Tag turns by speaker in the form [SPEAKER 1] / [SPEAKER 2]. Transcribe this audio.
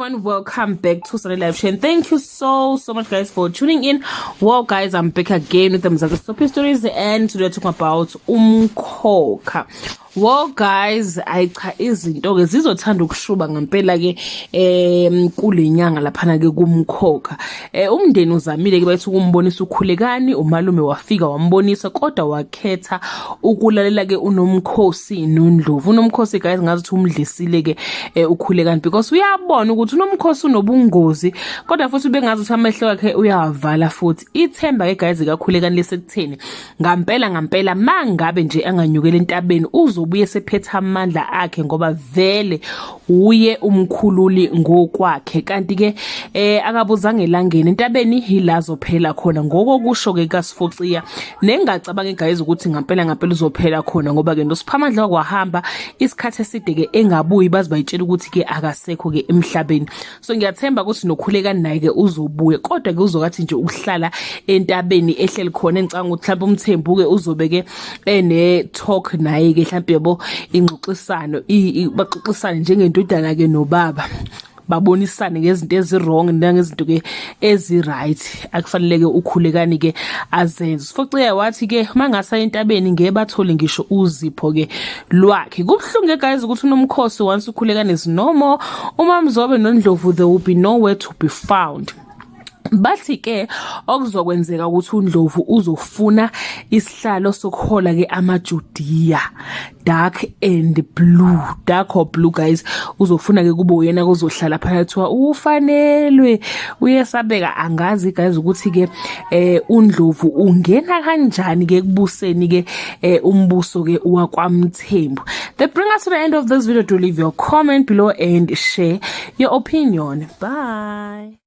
[SPEAKER 1] everyone, welcome back to Sunday Live Show, and thank you so much guys for tuning in. Well guys, I'm back again with the Mzansi Soapy stories, and today we're talking about Umkhokha. Well guys, cha izinto ke zizothanda ukushuba ngempela ke kulenyanga laphana ke kumkhokha. Umndeni uzamile ke bathi ukumbonisa ukhulekani, umalume wafika wambonisa kodwa wakhetha ukulalela ke unomkhosi noNdlovu. Unomkhosi guys ngathi umdlisile ke ukhulekani because uyabona ukuthi unomkhosi unobungozi kodwa futhi bengazi ukuthi amehlo akhe uyavala futhi. Ithemba ke guys kakhulekani lesekutheni ngampela mangabe nje anganyukela entabeni uzobuye sephetha amandla akhe ngoba vele uye umkhululi ngokwakhe. Kanti ke akabuzange elangeni entabeni hilazo phela khona ngokokusho ke kaSifociya, nengacabange guys ukuthi ngampela uzophela khona ngoba ke nosiphamandla wakwahamba isikhathi eside ke engabuyi bazi bayitshela ukuthi ke akasekho ke emhlabeni. So ngiyathemba ukuthi nokhulekani naye ke uzobuye kodwa ke uzokathi nje ukuhlala entabeni ehleli khona. Engicanga ukuthi mhlawumbe uMthembu ke uzobe ke ene talk naye ke mhlawumbe yabo ingxoxisano baxoxisane njengendodana ke nobaba, babonisane ngezinto ezirong nangezinto ke eziright akufanele ke ukhulekani ke azenze. Sifociya wathi ke mangasa entabeni ngeke bathole ngisho uzipho ke lwakhe. Kubhlungu guys ukuthi unomkhosi once ukhulekani is no more, uMamzobe noNdlovu there will be nowhere to be found. Bathi ke okuzokwenzeka ukuthi uNdlovu uzofuna isihlalo sokuhola ke amaJudiya, dark or blue guys, uzofuna ke kube uyena kuzohlala phakathi wa ufanelwe. Uyesabeka angazi guys ukuthi ke uNdlovu ungena kanjani ke kubuseni ke umbuso ke wakwaMthembu. That brings us to the end of this video. Do leave your comment below and share your opinion. Bye.